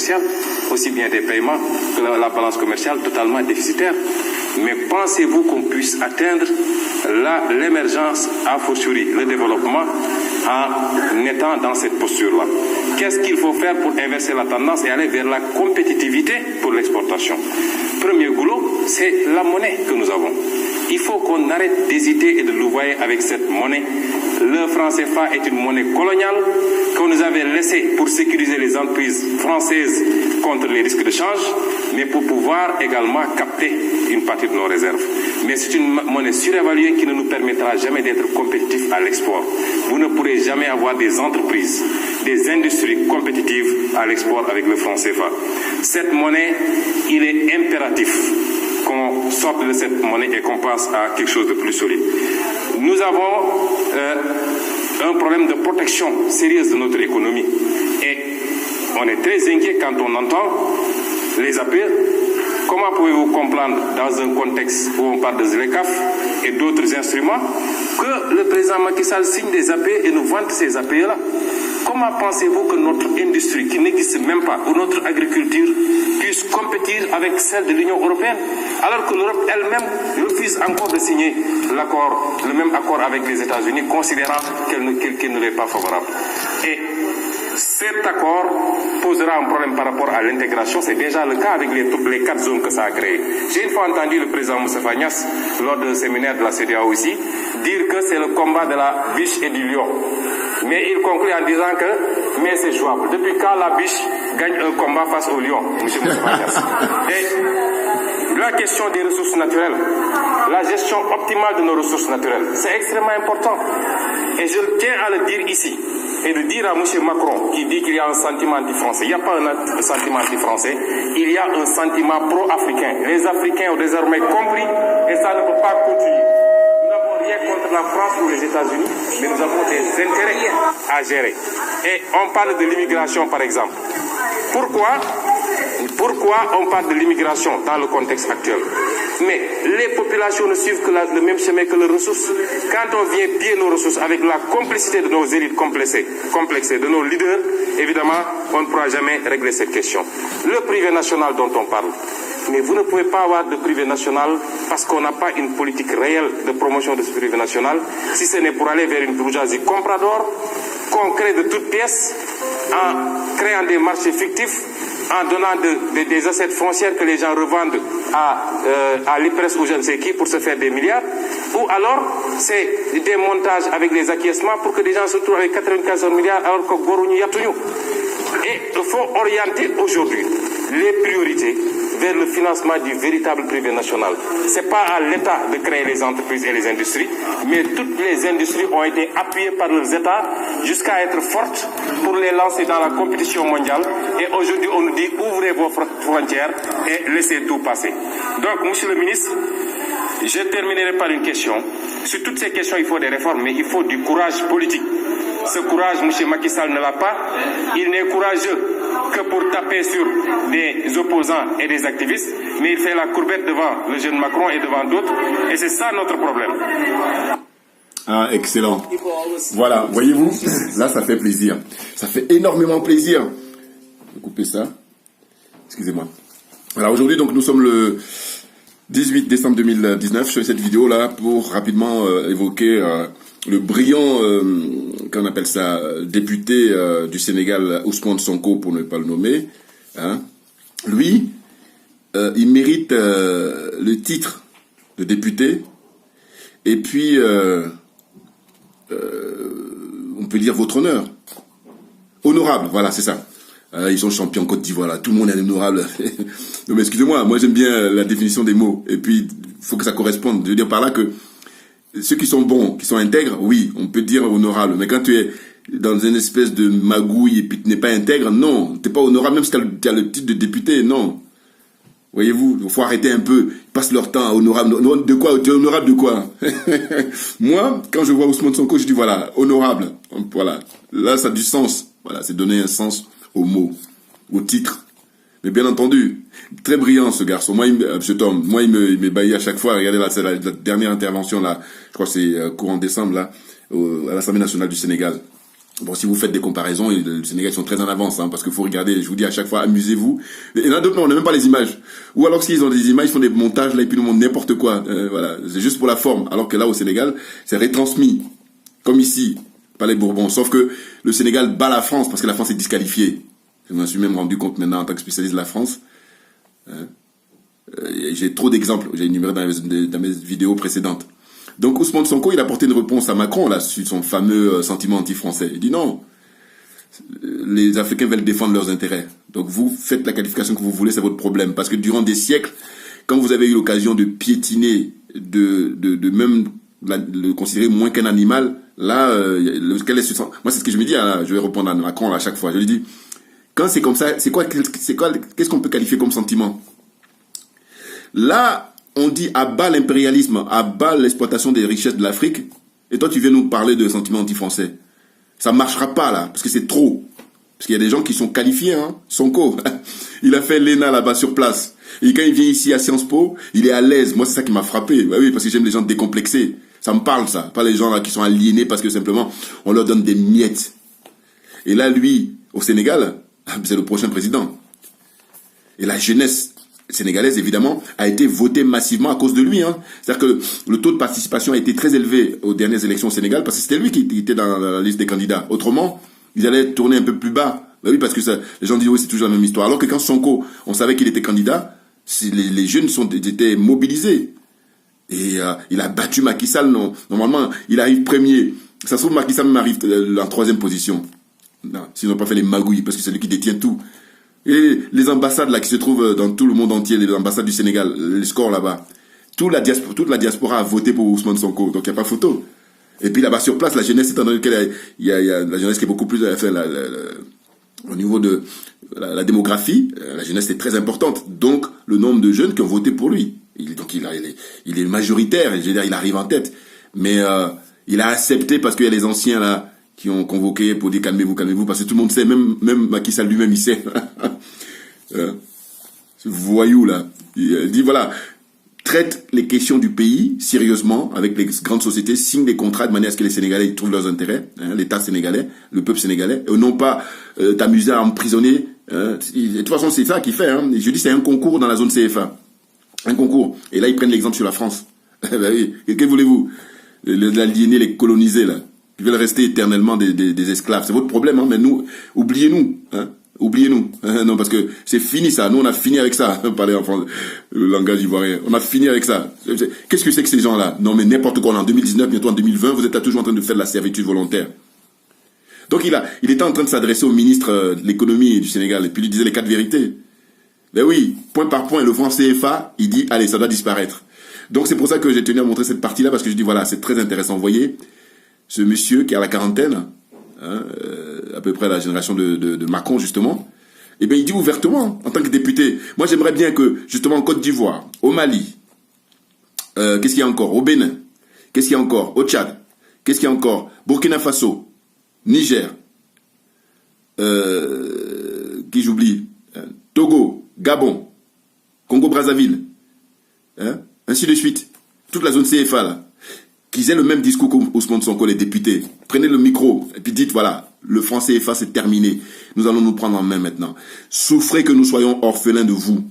commerciale, aussi bien des paiements que la balance commerciale totalement déficitaire. Mais pensez-vous qu'on puisse atteindre l'émergence, a fortiori le développement, en étant dans cette posture-là? Qu'est-ce qu'il faut faire pour inverser la tendance et aller vers la compétitivité pour l'exportation? Premier goulot, c'est la monnaie que nous avons. Il faut qu'on arrête d'hésiter et de louvoyer avec cette monnaie. Le franc CFA est une monnaie coloniale qu'on nous avait laissée pour sécuriser les entreprises françaises contre les risques de change, mais pour pouvoir également capter une partie de nos réserves. Mais c'est une monnaie surévaluée qui ne nous permettra jamais d'être compétitifs à l'export. Vous ne pourrez jamais avoir des entreprises, des industries compétitives à l'export avec le franc CFA. Cette monnaie, il est impératif qu'on sorte de cette monnaie et qu'on passe à quelque chose de plus solide. Nous avons un problème de protection sérieuse de notre économie. Et on est très inquiet quand on entend les appels. Comment pouvez-vous comprendre, dans un contexte où on parle de ZLECAf et d'autres instruments, que le président Macky Sall signe des APE et nous vante ces APE-là? Comment pensez-vous que notre industrie, qui n'existe même pas, ou notre agriculture, puisse compétir avec celle de l'Union européenne, alors que l'Europe elle-même refuse encore de signer le même accord avec les États-Unis, considérant qu'elle ne l'est pas favorable? Et cet accord posera un problème par rapport à l'intégration. C'est déjà le cas avec les 4 zones que ça a créé. J'ai une fois entendu le président Moustapha Niasse, lors d'un séminaire de la CEDEAO ici, dire que c'est le combat de la biche et du lion. Mais il conclut en disant que mais c'est jouable. Depuis quand la biche gagne un combat face au lion, M. Moustapha Niasse? Et la question des ressources naturelles, la gestion optimale de nos ressources naturelles, c'est extrêmement important. Et je tiens à le dire ici. Et de dire à M. Macron, qui dit qu'il y a un sentiment anti-français. Il n'y a pas un sentiment anti-français, il y a un sentiment pro-africain. Les Africains ont désormais compris et ça ne peut pas continuer. Nous n'avons rien contre la France ou les États-Unis, mais nous avons des intérêts à gérer. Et on parle de l'immigration, par exemple. Pourquoi on parle de l'immigration dans le contexte actuel? Mais les populations ne suivent que le même chemin que les ressources. Quand on vient piller nos ressources avec la complicité de nos élites complexées, de nos leaders, évidemment, on ne pourra jamais régler cette question. Le privé national dont on parle. Mais vous ne pouvez pas avoir de privé national parce qu'on n'a pas une politique réelle de promotion de ce privé national, si ce n'est pour aller vers une bourgeoisie comprador, qu'on crée de toutes pièces, en créant des marchés fictifs, en donnant des assets foncières que les gens revendent à l'IPRES ou je ne sais qui pour se faire des milliards, ou alors c'est des montages avec des acquiescements pour que des gens se retrouvent avec 95 milliards alors que Gorounou Yatounou. Et il faut orienter aujourd'hui les priorités vers le financement du véritable privé national. Ce n'est pas à l'État de créer les entreprises et les industries, mais toutes les industries ont été appuyées par leurs États jusqu'à être fortes pour les lancer dans la compétition mondiale. Et aujourd'hui, on nous dit ouvrez vos frontières et laissez tout passer. Donc, monsieur le ministre, je terminerai par une question. Sur toutes ces questions, il faut des réformes, mais il faut du courage politique. Ce courage, M. Macky Sall ne l'a pas. Il n'est courageux que pour taper sur des opposants et des activistes, mais il fait la courbette devant le jeune Macron et devant d'autres, et c'est ça notre problème. Ah, excellent. Voilà, voyez-vous, là ça fait plaisir. Ça fait énormément plaisir. Je vais couper ça. Excusez-moi. Voilà, aujourd'hui, donc nous sommes le 18 décembre 2019. Je fais cette vidéo là pour rapidement évoquer le brillant, qu'on appelle ça, député du Sénégal, Ousmane Sonko, pour ne pas le nommer. Hein. Lui, il mérite le titre de député. Et puis, on peut dire votre honneur. Honorable, voilà, c'est ça. Ils sont champions en Côte d'Ivoire, là. Tout le monde est honorable. Non, mais excusez-moi, moi j'aime bien la définition des mots. Et puis, il faut que ça corresponde. Je veux dire par là que ceux qui sont bons, qui sont intègres, oui, on peut dire honorable. Mais quand tu es dans une espèce de magouille et puis tu n'es pas intègre, non, tu n'es pas honorable, même si tu as le titre de député, non. Voyez-vous, il faut arrêter un peu. Ils passent leur temps à honorable. De quoi? Tu es honorable de quoi? Moi, quand je vois Ousmane Sonko, je dis voilà, honorable. Voilà. Là, ça a du sens. Voilà, c'est donner un sens au mot, au titre. Mais bien entendu, très brillant ce garçon. Moi, cet homme, moi, il m'ébahit à chaque fois. Regardez là, c'est la dernière intervention là. Je crois que c'est courant décembre là, à l'Assemblée nationale du Sénégal. Bon, si vous faites des comparaisons, le Sénégal sont très en avance, hein, parce qu'il faut regarder, je vous dis à chaque fois, amusez-vous. Il y en a d'autres, non, on n'a même pas les images. Ou alors s'ils ont des images, ils font des montages, là, et puis nous montrent n'importe quoi. Voilà, c'est juste pour la forme. Alors que là, au Sénégal, c'est retransmis. Comme ici, par les Bourbons. Sauf que le Sénégal bat la France, parce que la France est disqualifiée. Je m'en suis même rendu compte maintenant en tant que spécialiste de la France. J'ai trop d'exemples, j'ai énuméré dans mes vidéos précédentes. Donc Ousmane Sonko, il a apporté une réponse à Macron là sur son fameux sentiment anti-français. Il dit non, les Africains veulent défendre leurs intérêts. Donc vous faites la qualification que vous voulez, c'est votre problème. Parce que durant des siècles, quand vous avez eu l'occasion de piétiner, de même le considérer moins qu'un animal, là, quel est moi c'est ce que je me dis, là, je vais répondre à Macron là, à chaque fois. Je lui dis, quand c'est comme ça, qu'est-ce qu'on peut qualifier comme sentiment? Là, on dit à bas l'impérialisme, à bas l'exploitation des richesses de l'Afrique, et toi tu viens nous parler de sentiments anti-français. Ça marchera pas là, parce que c'est trop. Parce qu'il y a des gens qui sont qualifiés, hein. Sonko, il a fait l'ENA là-bas sur place. Et quand il vient ici à Sciences Po, il est à l'aise. Moi c'est ça qui m'a frappé. Bah oui, parce que j'aime les gens décomplexés. Ça me parle ça. Pas les gens là qui sont aliénés parce que simplement on leur donne des miettes. Et là lui, au Sénégal, c'est le prochain président. Et la jeunesse sénégalaise, évidemment, a été votée massivement à cause de lui. Hein. C'est-à-dire que le taux de participation a été très élevé aux dernières élections au Sénégal parce que c'était lui qui était dans la liste des candidats. Autrement, ils allaient tourner un peu plus bas. Ben oui, parce que les gens disent, oui, c'est toujours la même histoire. Alors que quand Sonko, on savait qu'il était candidat, les jeunes étaient mobilisés. Et il a battu Macky Sall. Normalement, il arrive premier. Ça se trouve, Macky Sall arrive en 3e position. Non, s'ils n'ont pas fait les magouilles, parce que c'est lui qui détient tout. Et les ambassades là qui se trouvent dans tout le monde entier, les ambassades du Sénégal, les scores là-bas, toute la diaspora a voté pour Ousmane Sonko, donc il n'y a pas photo. Et puis là-bas sur place, la jeunesse, étant donné qu'il y a la jeunesse qui est beaucoup plus au niveau de la démographie, la jeunesse est très importante. Donc le nombre de jeunes qui ont voté pour lui, il est majoritaire, je veux dire, il arrive en tête. Mais il a accepté parce qu'il y a les anciens là qui ont convoqué pour dire calmez-vous, parce que tout le monde sait, même Macky Sall lui-même il sait. Ce voyou là, il dit voilà, traite les questions du pays sérieusement avec les grandes sociétés, signe des contrats de manière à ce que les Sénégalais y trouvent leurs intérêts, hein, l'État sénégalais, le peuple sénégalais, et non pas t'amuser à emprisonner. De toute façon c'est ça qu'il fait. Hein. Je dis c'est un concours dans la zone CFA, un concours. Et là ils prennent l'exemple sur la France. Ben oui, que voulez-vous, l'aliéner, les coloniser là. Ils veulent rester éternellement des esclaves. C'est votre problème, hein, mais nous, oubliez-nous. Hein, oubliez-nous. Non, parce que c'est fini ça. Nous, on a fini avec ça. Parler en France, le langage ivoirien. On a fini avec ça. Qu'est-ce que c'est que ces gens-là? Non, mais n'importe quoi. En 2019, bientôt en 2020, vous êtes là toujours en train de faire de la servitude volontaire. Donc, il était en train de s'adresser au ministre de l'économie du Sénégal. Et puis, il lui disait les 4 vérités. Ben oui, point par point, le franc CFA, il dit, allez, ça doit disparaître. Donc, c'est pour ça que j'ai tenu à montrer cette partie-là, parce que je dis, voilà, c'est très intéressant. Vous voyez, ce monsieur qui a la quarantaine, hein, à peu près la génération de Macron justement, eh bien il dit ouvertement en tant que député, moi j'aimerais bien que justement en Côte d'Ivoire, au Mali, qu'est-ce qu'il y a encore, au Bénin, qu'est-ce qu'il y a encore, au Tchad, qu'est-ce qu'il y a encore, Burkina Faso, Niger, qui j'oublie, Togo, Gabon, Congo-Brazzaville, hein, ainsi de suite, toute la zone CFA là, qu'ils aient le même discours qu'Ousmane Sonko, les députés. Prenez le micro et puis dites, voilà, le franc CFA c'est terminé. Nous allons nous prendre en main maintenant. Souffrez que nous soyons orphelins de vous.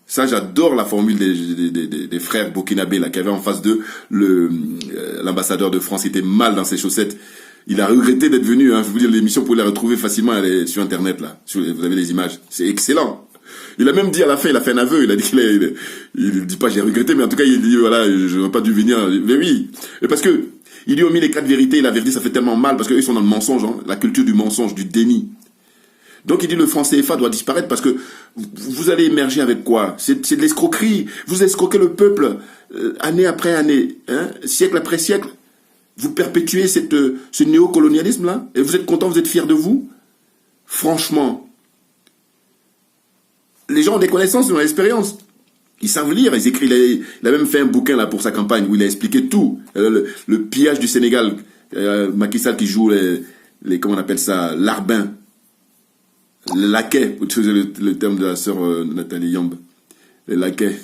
Ça, j'adore la formule des frères burkinabés là, qui avaient en face d'eux l'ambassadeur de France qui était mal dans ses chaussettes. Il a regretté d'être venu. Hein. Je vous dis, l'émission, vous pouvez la retrouver facilement sur Internet. Là. Vous avez les images. C'est excellent. Il a même dit à la fin, il a fait un aveu, il a dit il dit pas j'ai regretté, mais en tout cas il dit voilà, je n'aurais pas dû venir. Mais oui, et parce que ils lui ont mis les 4 vérités, et la vérité ça fait tellement mal, parce qu'eux sont dans le mensonge, hein, la culture du mensonge, du déni. Donc il dit le franc CFA doit disparaître parce que vous allez émerger avec quoi? C'est de l'escroquerie, vous escroquez le peuple année après année, hein, siècle après siècle. Vous perpétuez ce néocolonialisme là, et vous êtes content, vous êtes fiers de vous? Franchement, les gens ont des connaissances, ils ont l'expérience. Ils savent lire, ils écrivent. Il a même fait un bouquin là pour sa campagne où il a expliqué tout. Le pillage du Sénégal. Macky Sall qui joue comment on appelle ça, l'arbin. Le laquais, pour utiliser le terme de la sœur Nathalie Yamb. Les laquais.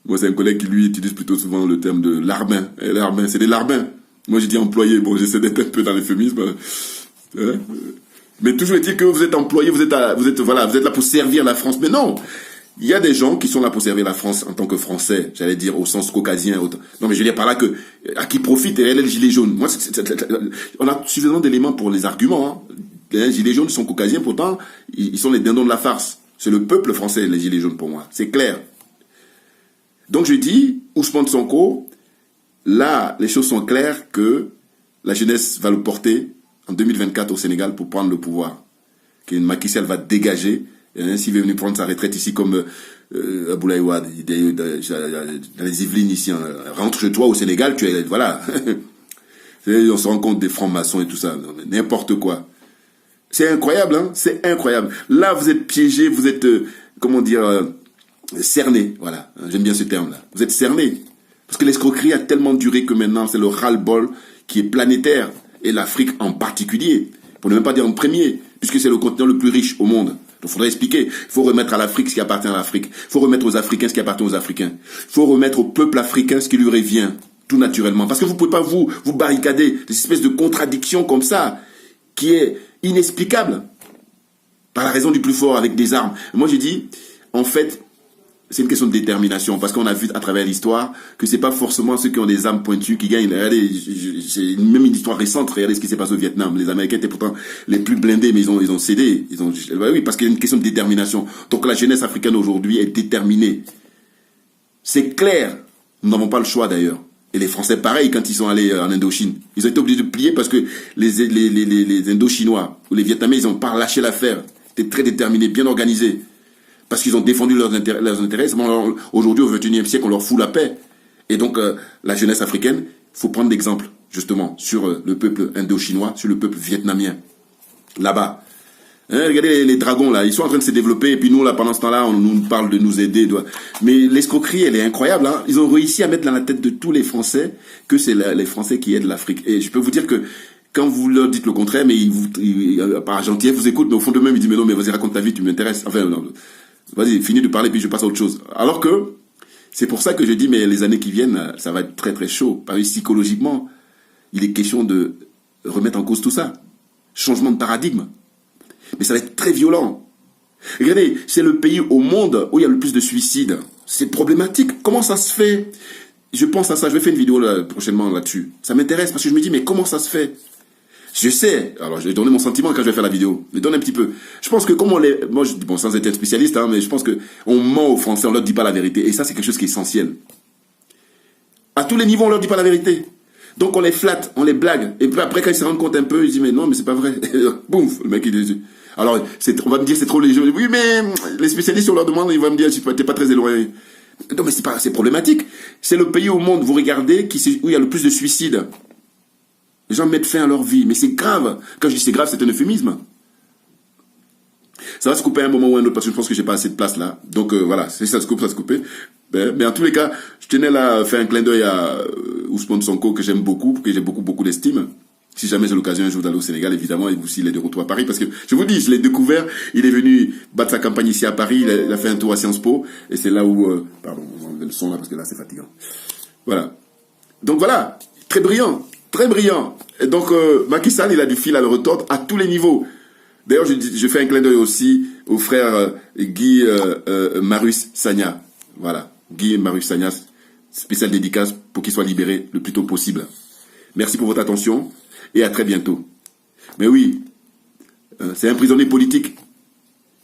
Moi, c'est un collègue qui, lui, utilise plutôt souvent le terme de larbin. Larbin, c'est des larbins. Moi, j'ai dit employé. Bon, j'essaie d'être un peu dans l'euphémisme. Hein? Mais toujours est-il que vous êtes employé, vous êtes là pour servir la France. Mais non, il y a des gens qui sont là pour servir la France en tant que Français, j'allais dire au sens caucasien. Non, mais je veux dire par là que à qui profite les gilets jaunes. Moi, on a suffisamment d'éléments pour les arguments. Hein. Les gilets jaunes sont caucasiens, pourtant ils sont les dindons de la farce. C'est le peuple français, les gilets jaunes pour moi. C'est clair. Donc je dis, Ousmane Sonko, là, les choses sont claires que la jeunesse va le porter en 2024 au Sénégal pour prendre le pouvoir. Que Macky Sall va dégager. S'il veut venir prendre sa retraite ici comme Abdoulaye Wade, dans les Yvelines ici, hein. Rentre chez toi au Sénégal, tu es, voilà. On se rend compte des francs-maçons et tout ça. N'importe quoi. C'est incroyable, hein. C'est incroyable. Là, vous êtes piégé, vous êtes, cerné. Voilà. J'aime bien ce terme-là. Vous êtes cerné. Parce que l'escroquerie a tellement duré que maintenant, c'est le ras-le-bol qui est planétaire. Et l'Afrique en particulier. Pour ne même pas dire en premier. Puisque c'est le continent le plus riche au monde. Donc, il faudrait expliquer. Il faut remettre à l'Afrique ce qui appartient à l'Afrique. Il faut remettre aux Africains ce qui appartient aux Africains. Il faut remettre au peuple africain ce qui lui revient. Tout naturellement. Parce que vous ne pouvez pas vous barricader des espèces de contradictions comme ça. Qui est inexplicable. Par la raison du plus fort avec des armes. Moi, j'ai dit, en fait, c'est une question de détermination, parce qu'on a vu à travers l'histoire que c'est pas forcément ceux qui ont des armes pointues qui gagnent. Regardez, c'est même une histoire récente. Regardez ce qui s'est passé au Vietnam. Les Américains étaient pourtant les plus blindés, mais ils ont cédé. Oui, parce qu'il y a une question de détermination. Donc la jeunesse africaine aujourd'hui est déterminée. C'est clair. Nous n'avons pas le choix d'ailleurs. Et les Français, pareil, quand ils sont allés en Indochine, ils ont été obligés de plier parce que les Indochinois ou les Vietnamais, ils n'ont pas lâché l'affaire. Ils étaient très déterminés, bien organisés. Parce qu'ils ont défendu leurs intérêts. Aujourd'hui, au XXIe siècle, on leur fout la paix. Et donc, la jeunesse africaine, il faut prendre l'exemple, justement, sur le peuple indo-chinois, sur le peuple vietnamien. Là-bas. Hein, regardez les dragons, là. Ils sont en train de se développer. Et puis nous, là, pendant ce temps-là, on nous parle de nous aider. Mais l'escroquerie, elle est incroyable. Hein. Ils ont réussi à mettre dans la tête de tous les Français que c'est les Français qui aident l'Afrique. Et je peux vous dire que quand vous leur dites le contraire, mais par gentillesse, vous écoutent, mais au fond d'eux-mêmes, ils disent, mais non, mais vas-y, raconte ta vie, tu m'intéresses. Enfin, non. Vas-y, finis de parler, puis je passe à autre chose. Alors que, c'est pour ça que je dis, mais les années qui viennent, ça va être très très chaud. Parce que psychologiquement, il est question de remettre en cause tout ça. Changement de paradigme. Mais ça va être très violent. Regardez, c'est le pays au monde où il y a le plus de suicides. C'est problématique. Comment ça se fait? Je pense à ça, je vais faire une vidéo prochainement là-dessus. Ça m'intéresse parce que je me dis, mais comment ça se fait? Je sais, alors je vais donner mon sentiment quand je vais faire la vidéo. Je donne un petit peu. Je pense que comme moi je dis, bon, sans être un spécialiste, hein, mais je pense que on ment aux Français, on leur dit pas la vérité. Et ça, c'est quelque chose qui est essentiel. À tous les niveaux, on leur dit pas la vérité. Donc on les flatte, on les blague. Et puis après, quand ils se rendent compte un peu, ils disent, mais non, mais c'est pas vrai. Boum, le mec, il dit. Alors, on va me dire, c'est trop léger. Oui, mais les spécialistes, on leur demande, ils vont me dire, t'es pas très éloigné. Non, mais c'est problématique. C'est le pays au monde, vous regardez, où il y a le plus de suicides. Les gens mettent fin à leur vie. Mais c'est grave. Quand je dis c'est grave, c'est un euphémisme. Ça va se couper à un moment ou à un autre parce que je pense que j'ai pas assez de place là. Donc voilà, si ça se coupe, ça se coupe. Mais en tous les cas, je tenais là à faire un clin d'œil à Ousmane Sonko que j'aime beaucoup, que j'ai beaucoup d'estime. Si jamais j'ai l'occasion un jour d'aller au Sénégal, évidemment, et aussi il est de retour à Paris. Parce que je vous dis, je l'ai découvert, il est venu battre sa campagne ici à Paris, il a fait un tour à Sciences Po. Et c'est là où... pardon, on va enlever le son là parce que là c'est fatigant. Voilà. Donc voilà, très brillant. Très brillant. Et donc, Macky Sall, il a du fil à le retordre à tous les niveaux. D'ailleurs, je fais un clin d'œil aussi au frère Guy Marius Sagna. Voilà. Guy Marius Sagna, spécial dédicace pour qu'il soit libéré le plus tôt possible. Merci pour votre attention et à très bientôt. Mais oui, c'est un prisonnier politique,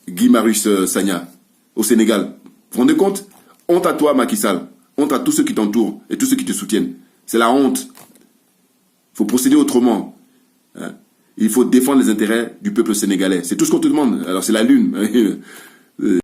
Guy Marius Sagna, au Sénégal. Vous vous rendez compte? Honte à toi, Macky Sall. Honte à tous ceux qui t'entourent et tous ceux qui te soutiennent. C'est la honte. Il faut procéder autrement. Hein? Il faut défendre les intérêts du peuple sénégalais. C'est tout ce qu'on te demande. Alors c'est la lune.